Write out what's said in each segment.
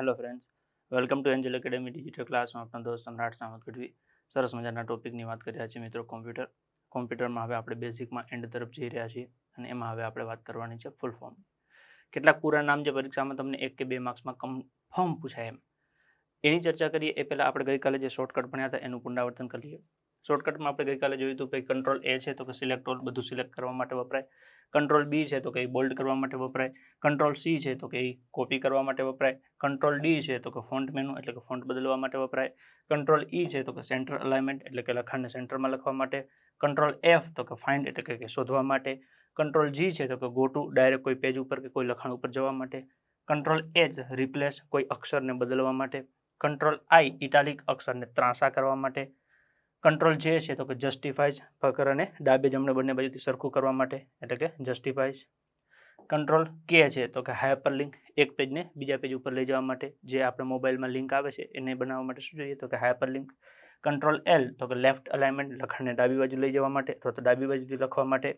Hello friends, welcome to Angel academy digital class. હું આપનો દોસ્ત સમ્રાટ સામત ગઢવી. સરસ મજાના ટોપિકની વાત કરી રહ્યા છીએ મિત્રો. કોમ્પ્યુટરમાં હવે આપણે બેઝિકમાં એન્ડ તરફ જઈ રહ્યા છીએ અને એમાં હવે આપણે વાત કરવાની છે ફૂલ ફોર્મ. કેટલાક પૂરા નામ જે પરીક્ષામાં તમને 1 કે 2 માર્ક્સમાં કન્ફર્મ પૂછાય એની ચર્ચા કરીએ એ પહેલાં આપણે ગઈકાલે જે શોર્ટકટ ભણ્યા હતા એનું પુનરાવર્તન કરી લઈએ. શોર્ટકટમાં આપણે ગઈકાલે જોયું હતું કે કંટ્રોલ એ છે તો કે સિલેક્ટ ઓલ, બધું સિલેક્ટ કરવા માટે વપરાય. કંટ્રોલ બી છે તો કે બોલ્ડ કરવા માટે વપરાય. કંટ્રોલ સી છે તો કે કોપી કરવા માટે વપરાય. કંટ્રોલ ડી છે તો કે ફોન્ટ મેનુ એટલે કે ફોન્ટ બદલવા માટે વપરાય. કંટ્રોલ ઈ છે તો કે સેન્ટર અલાઇનમેન્ટ એટલે કે લખાણને સેન્ટરમાં લખવા માટે. કંટ્રોલ એફ તો કે ફાઇન્ડ એટલે કે શોધવા માટે. કંટ્રોલ જી છે તો કે ગો ટુ, ડાયરેક્ટ કોઈ પેજ ઉપર કે કોઈ લખાણ ઉપર જવા માટે. કંટ્રોલ એચ રિપ્લેસ, કોઈ અક્ષરને બદલવા માટે. કંટ્રોલ આઈ ઇટાલિક, અક્ષરને ત્રાંસા કરવા માટે. કંટ્રોલ જે છે તો કે જસ્ટિફાઈઝ, ફકરને ડાબે જમણે બંને બાજુથી સરખું કરવા માટે એટલે કે જસ્ટિફાઈઝ. કંટ્રોલ કે છે તો કે હાયપરલિંક, એક પેજને બીજા પેજ ઉપર લઈ જવા માટે. જે આપણે મોબાઈલમાં લિંક આવે છે એને બનાવવા માટે શું જોઈએ તો કે હાયપરલિંક. કંટ્રોલ એલ તો કે લેફ્ટ અલાઇનમેન્ટ, લખાણને ડાબી બાજુ લઈ જવા માટે અથવા તો ડાબી બાજુથી લખવા માટે.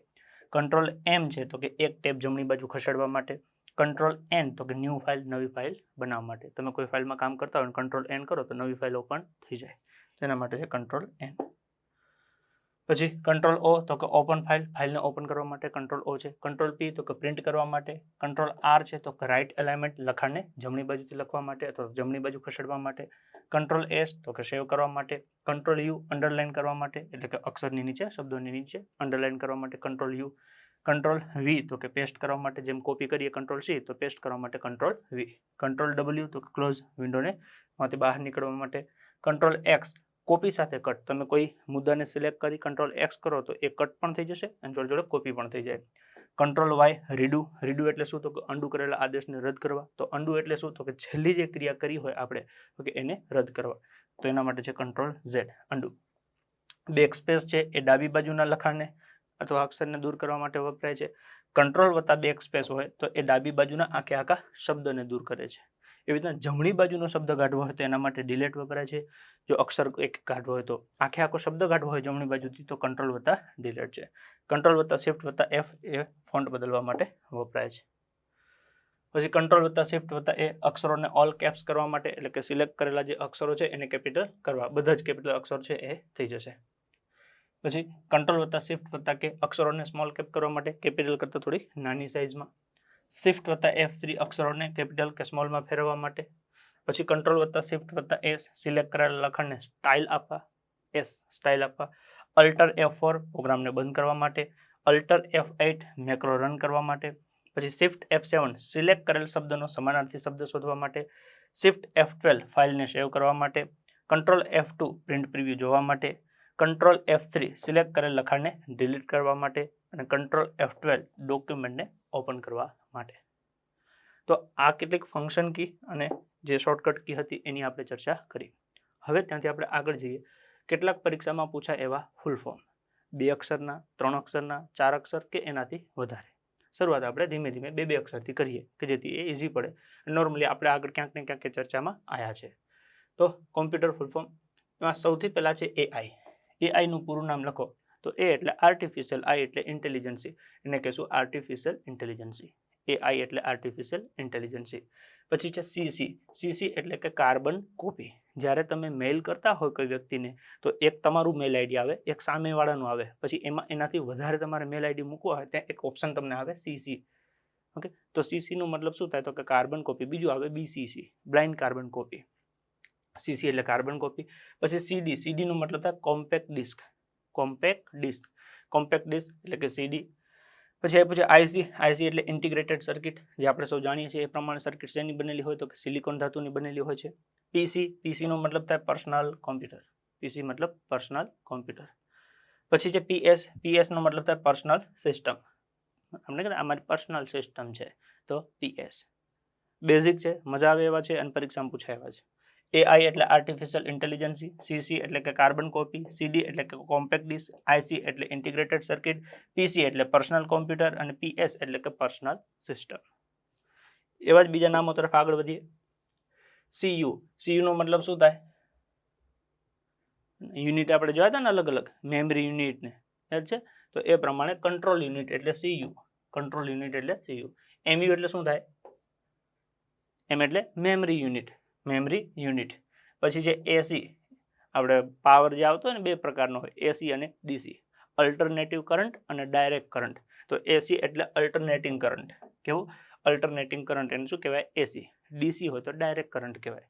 કંટ્રોલ એમ છે તો કે એક ટેબ જમણી બાજુ ખસેડવા માટે. કંટ્રોલ એન તો કે ન્યૂ ફાઇલ, નવી ફાઇલ બનાવવા માટે. તમે કોઈ ફાઇલમાં કામ કરતા હોય કંટ્રોલ એન કરો તો નવી ફાઇલ ઓપન થઈ જાય, તેના માટે છે કંટ્રોલ એન. પછી કંટ્રોલ ઓ તો કે ઓપન ફાઇલ, ફાઇલને ઓપન કરવા માટે કંટ્રોલ ઓ છે. કંટ્રોલ પી તો કે પ્રિન્ટ કરવા માટે. કંટ્રોલ આર છે તો કે રાઇટ અલાઇનમેન્ટ, લખાણને જમણી બાજુથી લખવા માટે અથવા જમણી બાજુ ખસેડવા માટે. કંટ્રોલ એસ તો કે સેવ કરવા માટે. કંટ્રોલ યુ અંડરલાઇન કરવા માટે એટલે કે અક્ષરની નીચે, શબ્દોની નીચે અંડરલાઇન કરવા માટે કંટ્રોલ યુ. કંટ્રોલ વી તો કે પેસ્ટ કરવા માટે, જેમ કોપી કરીએ કંટ્રોલ સી તો પેસ્ટ કરવા માટે કંટ્રોલ વી. કંટ્રોલ ડબલ્યુ તો કે ક્લોઝ, વિન્ડોને માંથી બહાર નીકળવા માટે. કંટ્રોલ એક્સ કોપી સાથે કટ, તમે કોઈ મુદ્દાને સિલેક્ટ કરી કંટ્રોલ એક્સ કરો તો એ કટ પણ થઈ જશે અને જોડે જોડે કોપી પણ થઈ જાય. કંટ્રોલ વાય રીડુ, રીડુ એટલે શું તો કે અન્ડુ કરેલા આદેશને રદ કરવા. તો અન્ડુ એટલે શું તો કે છેલ્લી જે ક્રિયા કરી હોય આપણે તો કે એને રદ કરવા, તો એના માટે છે કંટ્રોલ ઝેડ, અન્ડુ. બેક સ્પેસ છે એ ડાબી બાજુના લખાણને અથવા અક્ષરને દૂર કરવા માટે વપરાય છે. કંટ્રોલ વત્તા બેક સ્પેસ હોય તો એ ડાબી બાજુના આખા શબ્દને દૂર કરે છે. એવી રીતના જમણી બાજુનો શબ્દ કાઢવો હોય તો એના માટે ડિલેટ વપરાય છે. જો અક્ષર એક કાઢવો હોય તો આખો શબ્દ કાઢવો હોય જમણી બાજુથી તો કંટ્રોલ વત્તા ડિલેટ છે. કંટ્રોલ વત્તા શિફ્ટ વત્તા એફ એ ફોન્ટ બદલવા માટે વપરાય છે. પછી કંટ્રોલ વત્તા શિફ્ટ વત્તા એ અક્ષરોને ઓલ કેપ્સ કરવા માટે એટલે કે સિલેક્ટ કરેલા જે અક્ષરો છે એને કેપિટલ કરવા, બધા જ કેપિટલ અક્ષર છે એ થઈ જશે. પછી કંટ્રોલ વત્તા શિફ્ટ વત્તા કે અક્ષરોને સ્મોલ કેપ કરવા માટે, કેપિટલ કરતા થોડી નાની સાઇઝમાં. શિફ્ટ વત્તા F3 અક્ષરોને કેપિટલ કે સ્મોલમાં ફેરવવા માટે. પછી કંટ્રોલ વત્તા શિફ્ટ વત્તા એસ સિલેક્ટ કરેલા લખાણને સ્ટાઇલ આપવા, એસ સ્ટાઇલ આપવા. અલ્ટર F4 પ્રોગ્રામને બંધ કરવા માટે. અલ્ટર F8 મેક્રો રન કરવા માટે. પછી શિફ્ટ F7 સિલેક્ટ કરેલ શબ્દનો સમાનાર્થી શબ્દ શોધવા માટે. શિફ્ટ F12 ફાઇલને સેવ કરવા માટે. કંટ્રોલ F2 પ્રિન્ટ પ્રિવ્યુ જોવા માટે. કંટ્રોલ F3 સિલેક્ટ કરેલ લખાણને ડિલીટ કરવા માટે અને કંટ્રોલ F12 ડોક્યુમેન્ટને ઓપન કરવા માટે. તો આ કેટલીક ફંક્શન કી અને જે શોર્ટકટ કી હતી એની આપણે ચર્ચા કરી. હવે ત્યાંથી આપણે આગળ જઈએ. કેટલાક પરીક્ષામાં પૂછાય એવા ફૂલ ફોર્મ, 2 અક્ષરના, 3 અક્ષરના, 4 અક્ષર કે એનાથી વધારે. શરૂઆત આપણે ધીમે ધીમે 2 અક્ષરથી કરીએ કે જેથી એ ઇઝી પડે. નોર્મલી આપણે આગળ ક્યાંક ને ક્યાંક ચર્ચામાં આવ્યા છે. તો કોમ્પ્યુટર ફૂલ ફોર્મ એમાં સૌથી પહેલા છે એઆઈ. એઆઈનું પૂરું નામ લખો તો એ એટલે આર્ટિફિશિયલ, આઈ એટલે ઇન્ટેલિજન્સી, એને કહેશું આર્ટિફિશિયલ ઇન્ટેલિજન્સી. એઆઈ એટલે આર્ટિફિશિયલ ઇન્ટેલિજન્સી. પછી છે સીસી. સીસી એટલે કે કાર્બન કોપી. જ્યારે તમે મેઇલ કરતા હોય કોઈ વ્યક્તિને તો એક તમારું મેલ આઈડી આવે, એક સામેવાળાનું આવે, પછી એનાથી વધારે તમારે મેલ આઈડી મૂકવા હોય ત્યાં એક ઓપ્શન તમને આવે સીસી. ઓકે, તો સીસી નો મતલબ શું થાય તો કે કાર્બન કોપી. બીજું આવે BCC, blind carbon copy. CC એટલે કાર્બન કોપી. પછી સીડી. સીડી નો મતલબ થાય compact disc. Compact disc, compact disc એટલે કે સીડી. પછી આઈસી. આઈસી એટલે ઇન્ટિગ્રેટેડ સર્કિટ. જે આપણે સૌ જાણીએ છીએ એ પ્રમાણે સર્કિટ શેની બનેલી હોય તો કે સિલિકોન ધાતુની બનેલી હોય છે. પીસી. પીસી નો મતલબ થાય પર્સનલ કોમ્પ્યુટર. પીસી મતલબ પર્સનલ કોમ્પ્યુટર. પછી છે પીએસ. પીએસ નો મતલબ થાય પર્સનલ સિસ્ટમ. આપણે કહેતા અમારી પર્સનલ સિસ્ટમ છે તો પીએસ. બેઝિક છે, મજા આવે એવા છે અને પરીક્ષામાં પૂછાય એવા છે. એઆઈ એટલે આર્ટિફિશિયલ ઇન્ટેલિજન્સી. સીસી એટલે કે કાર્બન કોપી. સીડી એટલે કે કોમ્પેક્ટ ડિસ્ક. આઈસી એટલે ઇન્ટિગ્રેટેડ સર્કિટ. પીસી એટલે પર્સનલ કોમ્પ્યુટર અને પીએસ એટલે કે પર્સનલ સિસ્ટમ. એવા જ બીજા નામો તરફ આગળ વધીએ. સીયુ. સીયુ નો મતલબ શું થાય? યુનિટ આપણે જોયા હતા ને અલગ અલગ, મેમરી યુનિટ ને યાદ છે? તો એ પ્રમાણે કંટ્રોલ યુનિટ એટલે સીયુ. કંટ્રોલ યુનિટ એટલે સીયુ. એમયુ એટલે શું થાય? એમ એટલે મેમરી યુનિટ. પછી છે એસી, આપણે પાવર જે આવતો હોય ને બે પ્રકારનો હોય, એસી અને ડીસી, અલ્ટરનેટિવ કરંટ અને ડાયરેક્ટ કરંટ. તો એસી એટલે અલ્ટરનેટિંગ કરંટ. કેવું? અલ્ટરનેટિંગ કરંટ એને શું કહેવાય? એસી. ડીસી હોય તો ડાયરેક્ટ કરંટ કહેવાય.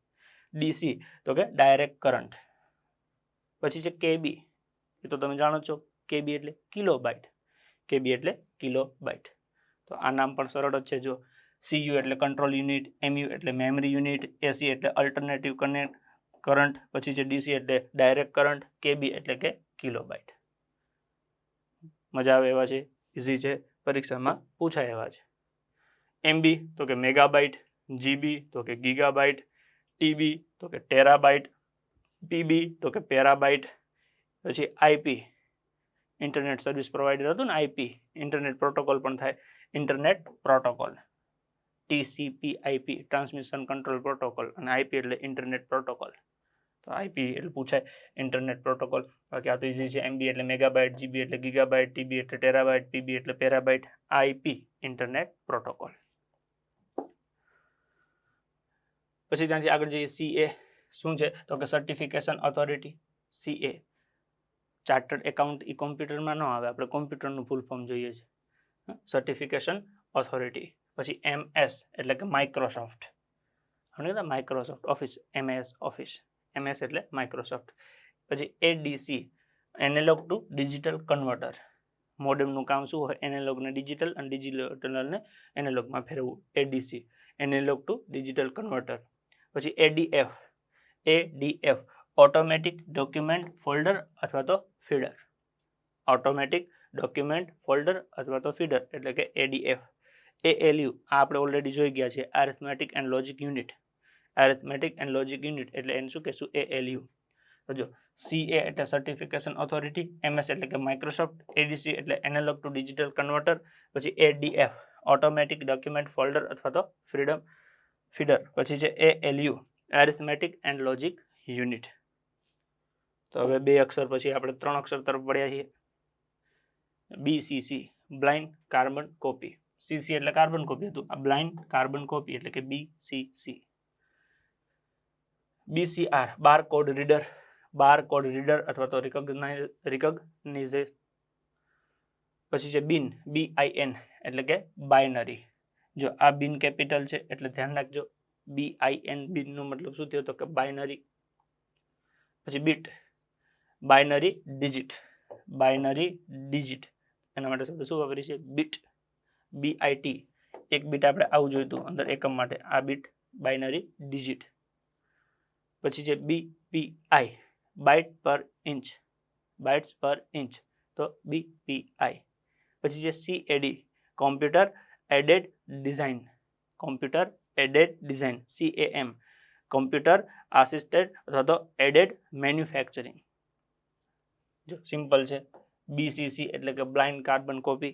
ડીસી તો કે ડાયરેક્ટ કરંટ. પછી છે કેબી, એ તો તમે જાણો છો, કેબી એટલે કિલોબાઇટ. તો આ નામ પણ સરળ જ છે. જો સીયુ એટલે કંટ્રોલ યુનિટ, એમયુ એટલે મેમરી યુનિટ, એસી એટલે અલ્ટરનેટિવ કરંટ, પછી છે ડીસી એટલે ડાયરેક્ટ કરંટ, કેબી એટલે કે કિલોબાઇટ. મજા આવે એવા છે, ઇઝી છે, પરીક્ષામાં પૂછાય એવા છે. એમબી તો કે મેગાબાઇટ, જીબી તો કે ગીગાબાઇટ, ટીબી તો કે ટેરાબાઇટ, પીબી તો કે પેરાબાઇટ. પછી આઈપી, ઇન્ટરનેટ સર્વિસ પ્રોવાઈડર હતું ને, આઈપી ઇન્ટરનેટ પ્રોટોકોલ પણ થાય, internet protocol. TCP IP transmission control protocol, અને આઈપી એટલે ઇન્ટરનેટ પ્રોટોકોલ. તો આઈપી એટલે પૂછાય ઇન્ટરનેટ પ્રોટોકોલ. બાકી આ તો ઇઝી છે. એમબી એટલે મેગાબાઇટ, જીબી એટલે ગીગાબાઇટ, ટીબી એટલે ટેરાબાઇટ, પીબી એટલે પેરાબાઇટ, આઈપી ઇન્ટરનેટ પ્રોટોકોલ. પછી ત્યાંથી આગળ જઈએ, સીએ શું છે? તો કે certification authority. CA chartered account, એ કોમ્પ્યુટરમાં ન આવે, આપણે કોમ્પ્યુટરનું ફૂલ ફોર્મ જોઈએ છે, સર્ટિફિકેશન ઓથોરિટી. પછી એમએસ એટલે કે Microsoft, Microsoft Office, MS Office, MS એટલે માઇક્રોસોફ્ટ. પછી ADC, analogue to digital converter. મોડેમનું કામ શું હોય? એનાલોગને ડિજિટલ અને ડિજિટલને એનાલોગમાં ફેરવવું, ADC, analogue to digital converter. પછી એડીએફ ઓટોમેટિક ડોક્યુમેન્ટ ફોલ્ડર અથવા તો ફીડર. ઓટોમેટિક ડોક્યુમેન્ટ ફોલ્ડર અથવા તો ફીડર એટલે કે એડીએફ. એએલયુ આ આપણે ઓલરેડી જોઈ ગયા છે, એરિથમેટિક એન્ડ લોજિક યુનિટ. એટલે એને શું કહેશું? એએલયુ. તો જો સીએ એટલે સર્ટિફિકેશન ઓથોરિટી, એમએસ એટલે કે માઇક્રોસોફ્ટ, એડીસી એટલે એનાલોગ ટુ ડિજિટલ કન્વર્ટર, પછી એડીએફ ઓટોમેટિક ડોક્યુમેન્ટ ફોલ્ડર અથવા તો ફીડર, પછી છે ALU arithmetic and logic unit. તો હવે 2 અક્ષર પછી આપણે 3 અક્ષર તરફ વળ્યા છીએ. BCC blind carbon copy. CC એટલે કાર્બન કોપી હતું, આ બ્લાઇન્ડ કાર્બન કોપી એટલે કે બીસીસી. બીસીઆર બારકોડ રીડર અથવા તો રિકોગ્નાઇઝેશન. પછી છે બિન, બીઆઈએન એટલે કે બાઇનરી. જો આ બિન કેપિટલ છે એટલે ધ્યાન રાખજો, બીઆઈએન બિનનો મતલબ શું થયો? તો કે બાઇનરી. પછી બીટ, બાઇનરી ડિજિટ. એના માટે શબ્દ શું વાપરી છે? Bit, BIT. એક બીટ આપણે આવું જોયું હતું અંદર એકમ માટે, આ બીટ બાઇનરી ડિજિટ. પછી છે બીપીઆઈ બાઇટ્સ પર ઇંચ, તો બીપીઆઈ. પછી છે CAD computer aided design, CAM computer assisted અથવા તો એડેડ મેન્યુફેક્ચરિંગ. જો સિમ્પલ છે. બીસીસી એટલે કે બ્લાઇન્ડ કાર્બન કોપી,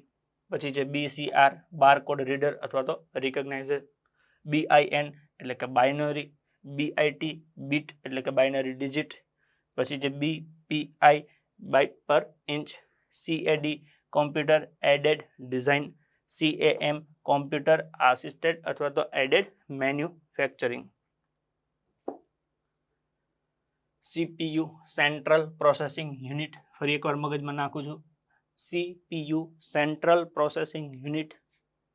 પછી છે બીસીઆર બારકોડ રીડર અથવા તો રિકોગ્નાઇઝર, બીઆઈએન એટલે કે બાઇનરી, બીઆઈટી બીટ એટલે કે બાઇનરી ડિજિટ, પછી છે BPI byte per inch, CAD computer aided design, CAM computer assisted અથવા તો aided manufacturing. CPU central processing unit. ફરી એકવાર મગજમાં નાખું છું, CPU central processing unit.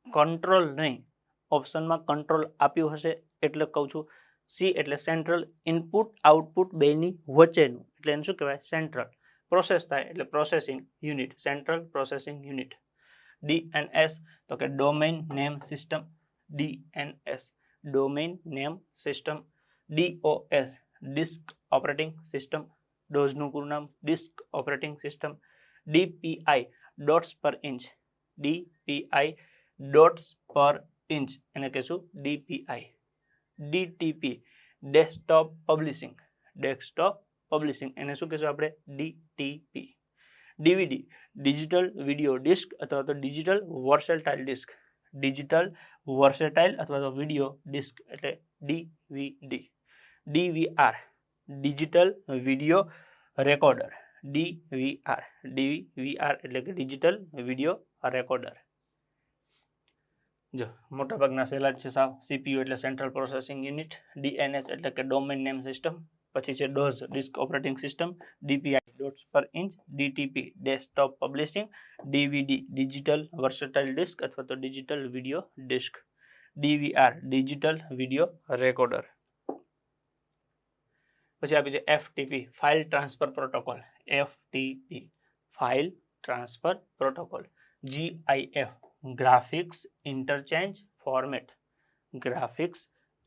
Control નહીં, ઓપ્શનમાં કંટ્રોલ આપ્યું હશે એટલે કહું છું. સી એટલે સેન્ટ્રલ, ઇનપુટ આઉટપુટ બેની વચ્ચેનું, એટલે એને શું કહેવાય? સેન્ટ્રલ. પ્રોસેસ થાય એટલે processing unit, central processing unit. DNS તો કે domain name system, DNS domain name system. DOS disk operating system, ડોઝનું પૂરું નામ disk operating system. DPI dots per inch, એને કહેશું ડીપીઆઈ. ડીટીપી ડેસ્કટોપ પબ્લિશિંગ, એને શું કહેશું આપણે? DTP. DVD digital video disc અથવા તો digital versatile disc, video disc એટલે DVD. DVR digital video recorder, DVR એટલે કે ડિજિટલ વિડીયો રેકોર્ડર. જો મોટાભાગના સહેલા જ છે સાવ. સીપીયુ એટલે સેન્ટ્રલ પ્રોસેસિંગ યુનિટ, ડીએનએસ એટલે કે ડોમેન નેમ સિસ્ટમ, પછી છે DOS disk operating system, DPI dots per inch, DTP desktop publishing, DVD digital versatile disc અથવા તો digital video disc, DVR digital video recorder. પછી આપી છે FTP file transfer protocol, FTP file transfer protocol, GIF graphics interchange format, graphics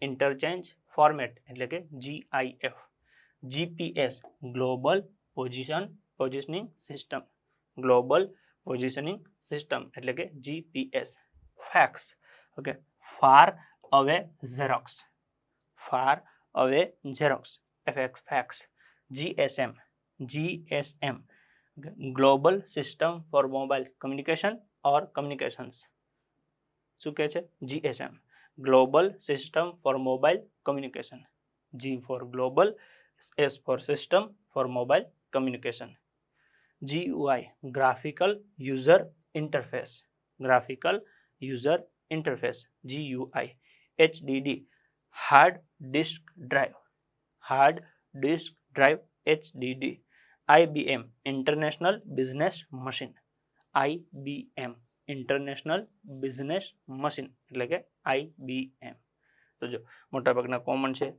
interchange format એટલે કે GIF, GPS global positioning system, global positioning system એટલે કે GPS, fax okay far away Xerox, far away Xerox fax, GSM global system for mobile communication or communications. શું કહે છે? GSM global system for mobile communication, G for global, S for system for mobile communication. GUI graphical user interface, graphical user interface GUI. HDD hard disk drive, hard disk drive HDD. IBM international business machine, IBM international business machine એટલે કે IBM. તો જો મોટાભાગના common છે.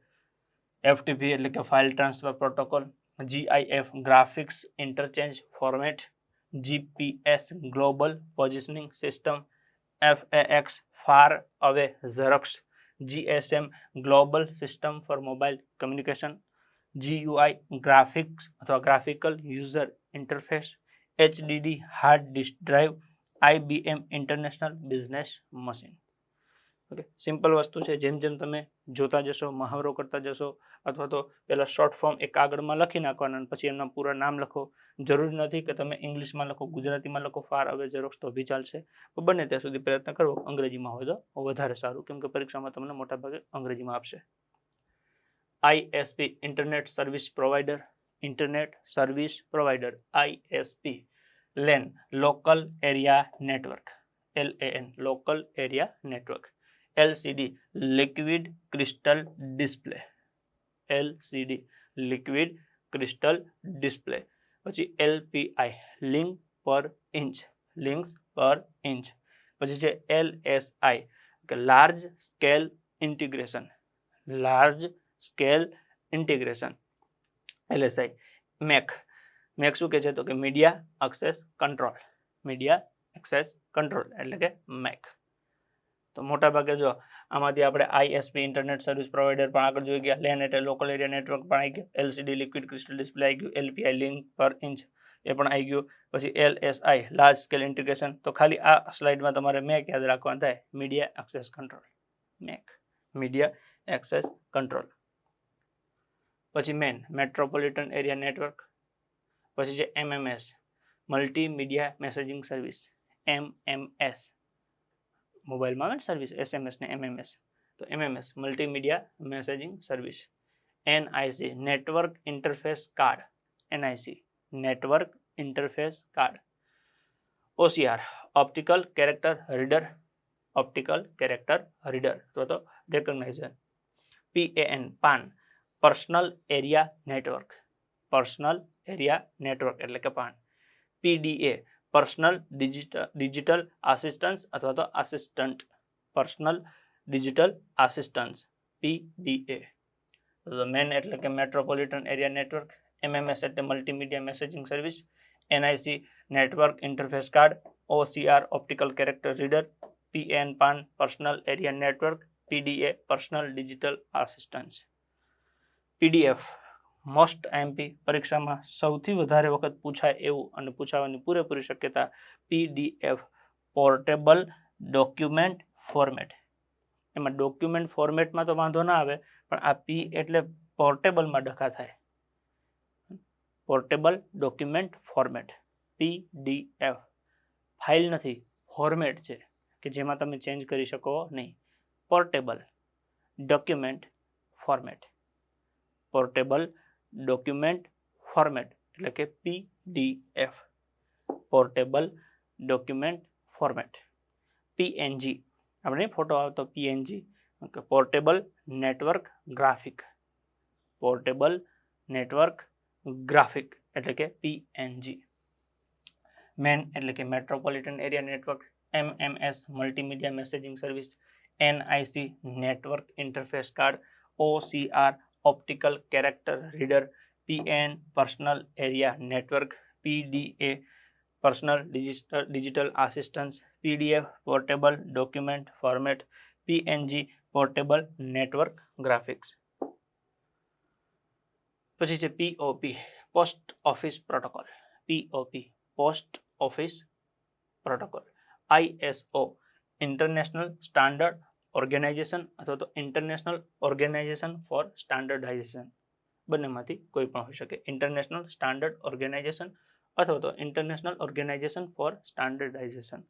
FTP એટલે કે file transfer protocol, GIF graphics interchange format, GPS global positioning system, FAX far away Xerox, GSM global system for mobile communication, GUI graphics અથવા graphical user interface, HDD hard disk drive, IBM international business machine. Okay simple વસ્તુ છે. જેમ જેમ તમે જોતા જશો, મહાવરો કરતા જશો, અથવા તો પહેલા શોર્ટ ફોર્મ એક કાગળમાં લખી નાખવાના અને પછી એમના પૂરા નામ લખો. જરૂરી નથી કે તમે ઇંગ્લિશમાં લખો, ગુજરાતીમાં લખો, ફાર અવે ઝેરોક્સ તો બી ચાલશે. બને ત્યાં સુધી પ્રયત્ન કરવો અંગ્રેજીમાં હોય તો વધારે સારું, કેમ કે પરીક્ષામાં તમને મોટાભાગે અંગ્રેજીમાં આપશે. ISP internet service provider, internet service provider ISP. LAN local area network, LAN local area network. LCD liquid crystal display, LCD liquid crystal display. પછી LPI લિંક પર ઇંચ, લિંક્સ પર ઇંચ. પછી છે LSI કે large scale integration, large scale integration LSI. Make શું કે છે? તો કે media access control, media access control એટલે કે મેક. તો મોટાભાગે જો આમાંથી આપણે ISP ઇન્ટરનેટ સર્વિસ પ્રોવાઈડર પણ આગળ જોઈ ગયા, LAN એટલે લોકલ એરિયા નેટવર્ક પણ આવી ગયું, LCD લિક્વિડ ક્રિસ્ટલ ડિસ્પ્લે આવી ગયું, LPI લિંક પર ઇંચ એ પણ આવી ગયું. પછી LSI લાર્જ સ્કેલ ઇન્ટિગ્રેશન. તો ખાલી આ સ્લાઇડમાં તમારે મેક યાદ રાખવાનું થાય, media access control, make media access control. પછી મેટ્રોપોલિટન એરિયા નેટવર્ક. પછી છે MMS multimedia messaging service, MMS મોબાઈલમાં આવે સર્વિસ SMS ને MMS, તો MMS multimedia messaging service. NIC network interface card, NIC network interface card. OCR optical character reader, optical character reader અથવા તો રેકોગ્નાઇઝર. PAN personal area network, personal area network એટલે કે પાન. PDA personal digital assistance અથવા તો assistant, personal digital assistance PDA. તો main એટલે કે metropolitan area network, MMS એટલે multimedia messaging service, NIC network interface card, OCR optical character reader, PAN personal area network, PDA personal digital assistance. PDF most MP પરીક્ષામાં સૌથી વધારે વખત પૂછાય એવું અને પૂછાવાની પૂરેપૂરી શક્યતા PDF પોર્ટેબલ ડોક્યુમેન્ટ ફોર્મેટ. એમાં ડોક્યુમેન્ટ ફોર્મેટમાં તો વાંધો ના આવે, પણ આ P એટલે પોર્ટેબલમાં ડખા થાય, portable document format PDF. File નથી, ફોર્મેટ છે કે જેમાં તમે ચેન્જ કરી શકો નહીં. Portable document format, portable document format એટલે કે PDF, portable document format. PNG આપણે ફોટો આવતો PNG, portable network graphic, portable network graphic એટલે કે પીએનજી. મેન એટલે કે metropolitan area network, MMS multimedia messaging service, NIC network interface card, OCR optical character reader, PN personal area network, PDA personal digital assistance, PDF portable document format, PNG portable network graphics. પછી છે POP post office protocol, POP post office protocol, ISO international standard organization અથવા તો international organization for standardisation, બંનેમાંથી કોઈ પણ હોઈ શકે. International standard organization અથવા તો international organization for standardization.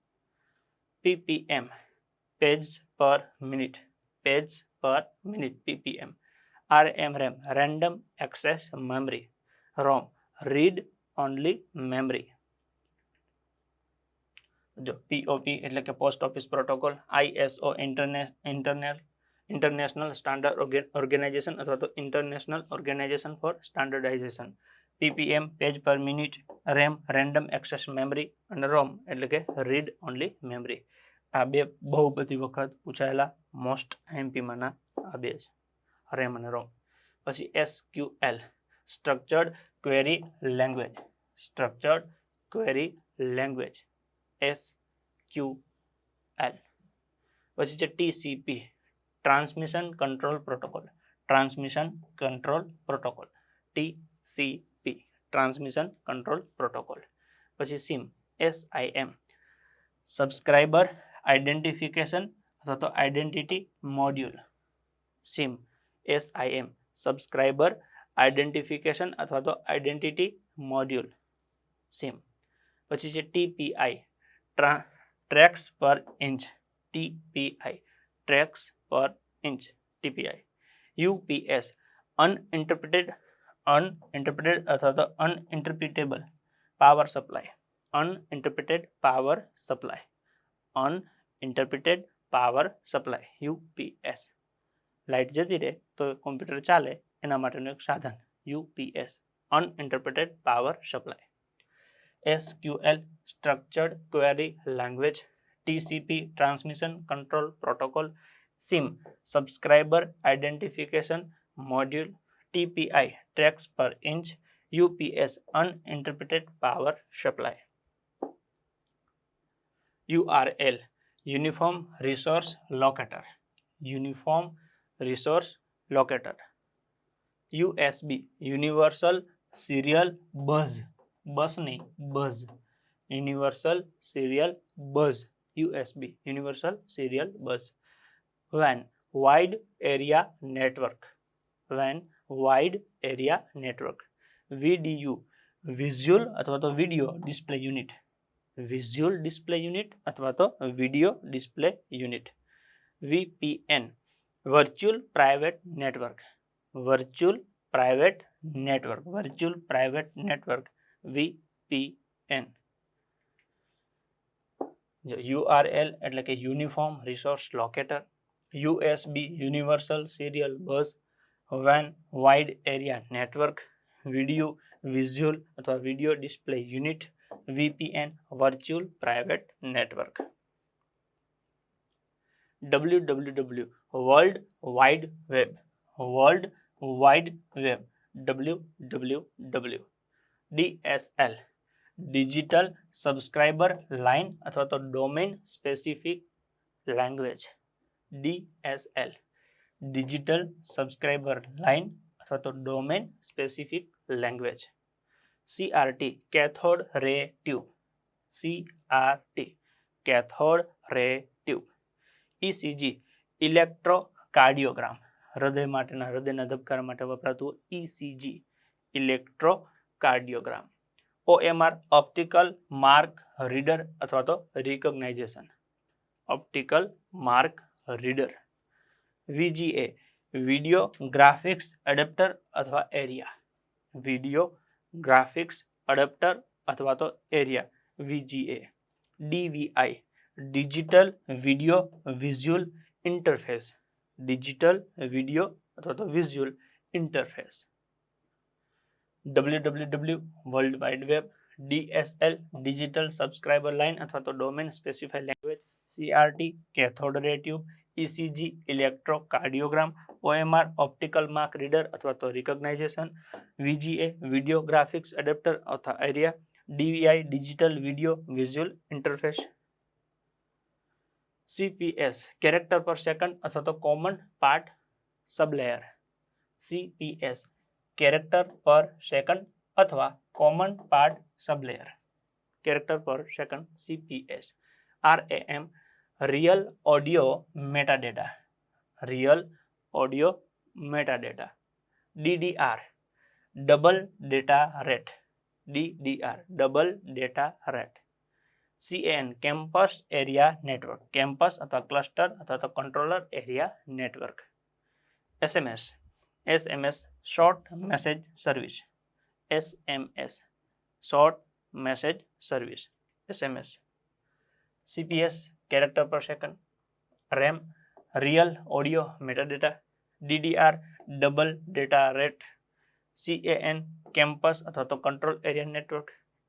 PPM page per minute, page per minute PPM. RMRAM random access memory, ROM read only memory. જો પીઓપી એટલે કે post office protocol, ISO international standard organization અથવા તો international organization for standardization. PPM page per minute, RAM random access memory અને ROM એટલે કે read only memory. આ બે બહુ બધી વખત પૂછાયેલા મોસ્ટ એમપીમાંના આ બે છે, રેમ અને રોમ. પછી SQL structured query language, structured query language SQL. પછી છે TCP transmission control protocol, transmission control protocol, TCP transmission control protocol. પછી SIM સબસ્ક્રાઇબર આઇડેન્ટિફિકેશન અથવા તો identity module, SIM subscriber identification અથવા તો આઇડેન્ટિટી મોડ્યુલ SIM. પછી છે TPI tracks per inch, TPI tracks per inch TPI. UPS uninterpreted અથવા તો uninterpretable power supply, uninterpreted power supply, uninterpreted power supply UPS. Light જતી રહે તો કોમ્પ્યુટર ચાલે એના માટેનું એક સાધન UPS uninterpreted power supply. SQL structured query language, TCP transmission control protocol, SIM subscriber identification module, TPI tracks per inch, UPS uninterpreted power supply. URL uniform resource locator, uniform resource locator. USB universal serial buzz, bus નહીં buzz, universal serial buzz USB universal serial buzz. WAN wide area network, WAN wide area network. VDU visual અથવા તો video display unit, visual display unit અથવા તો video display unit. VPN virtual private network, virtual private network, virtual private network VPN. URL એટલે કે uniform resource locator, USB universal serial bus, WAN wide area network, video visual અથવા video display unit, VPN virtual private network. WWW world wide web, world wide web WWW. DSL digital subscriber line અથવા તો domain specific language, DSL digital subscriber line અથવા તો domain specific language. CRT cathode ray tube, CRT cathode ray tube. ECG electrocardiogram, હૃદયના ધબકારા માટે વપરાતું ECG electrocardiogram. OMR optical mark reader અથવા તો recognisation, optical mark reader. VGA video graphics adapter અથવા area, video graphics adapter અથવા તો area VGA. DVI digital video visual interface. Digital video અથવા તો visual interface. www world wide web. DSL digital subscriber line અથવા તો domain specified language. CRT cathode ray tube. ECG electrocardiogram. OMR optical mark reader અથવા તો recognisation. VGA video graphics adapter અથવા area. DVI digital video visual interface. CPS character પર second અથવા તો common part સબલેયર. CPS character પર second અથવા common part સબલેયર. Character પર second CPS. RAM real audio metadata. Real audio metadata. DDR double data rate. DDR double data rate. CAN campus area network. Campus અથવા cluster અથવા તો controller area network. SMS short message service. SMS short message service. SMS. CPS character પર second. RAM real audio metadata. DDR double data rate. CAN campus અથવા તો control area network.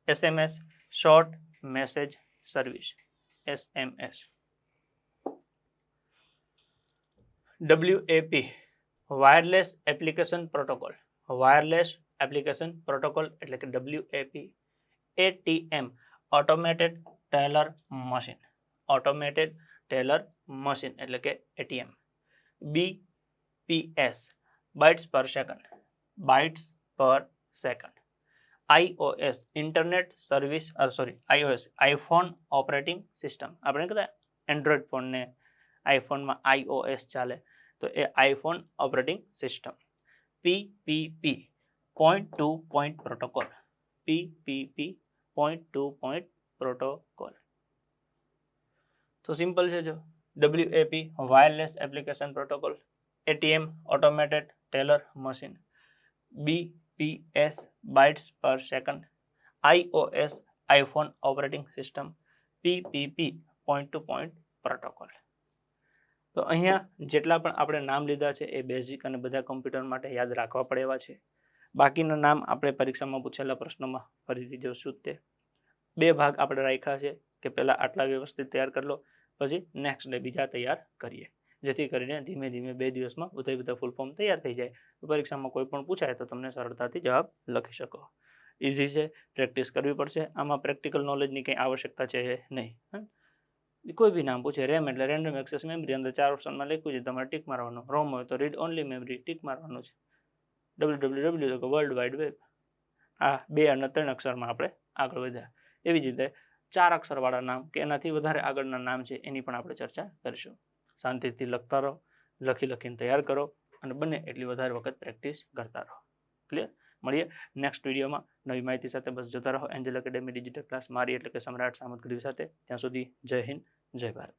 SMS short message service. SMS. WAP wireless application protocol. Wireless application protocol એટલે કે WAP. ATM automated teller machine. Automated teller machine એટલે કે ATM. BPS bytes per second. Bytes per second. iOS internet service iOS iPhone operating system. આપણે કહેતા android ફોનને આઈફોનમાં iOS ચાલે તો એ iPhone operating system. PPP point to point protocol. PPP point to point protocol. તો સિમ્પલ છે જો WAP wireless application protocol. ATM automated teller machine. BPS bytes per second. iOS iPhone operating system. PPP point to point protocol. તો અહીંયા જેટલા પણ આપણે નામ લીધા છે એ બેઝિક અને બધા કમ્પ્યુટર માટે યાદ રાખવા પડે એવા છે. બાકીના નામ આપણે પરીક્ષામાં પૂછેલા પ્રશ્નોમાં ફરીથી જોશું. તે બે ભાગ આપણે રાખ્યા છે કે પહેલા આટલા વ્યવસ્થિત તૈયાર કરી લો, પછી નેક્સ્ટ ડે બીજા તૈયાર કરીએ, જેથી કરીને ધીમે ધીમે 2 દિવસમાં બધા ફૂલ ફોર્મ તૈયાર થઈ જાય. પરીક્ષામાં કોઈ પણ પૂછાય તો તમને સરળતાથી જવાબ લખી શકો. ઇઝી છે, પ્રેક્ટિસ કરવી પડશે. આમાં પ્રેક્ટિકલ નોલેજની કંઈ આવશ્યકતા છે નહીં. કોઈ બી નામ પૂછે. રેમ એટલે રેન્ડમ એક્સેસ મેમરી. અંદર 4 ઓપ્શનમાં લખ્યું છે, તમારે ટીક મારવાનું. રોમ હોય તો રીડ ઓનલી મેમરી, ટીક મારવાનું છે. www તો વર્લ્ડ વાઇડ વેબ. આ 2 અને 3 અક્ષરમાં આપણે આગળ વધ્યા. એવી જ રીતે 4 અક્ષરવાળા નામ કે એનાથી વધારે આગળના નામ છે એની પણ આપણે ચર્ચા કરીશું. શાંતિથી લખતા રહો, લખીને તૈયાર કરો અને બને એટલી વધારે વખત પ્રેક્ટિસ કરતા રહો. ક્લિયર? મળીએ નેક્સ્ટ વિડીયોમાં નવી માહિતી સાથે. બસ જોતા રહો એન્જલ એકેડેમી ડિજિટલ ક્લાસ, મારી એટલે કે સમ્રાટ સામત ગઢવી સાથે. ત્યાં સુધી જય હિન્દ, જય ભારત.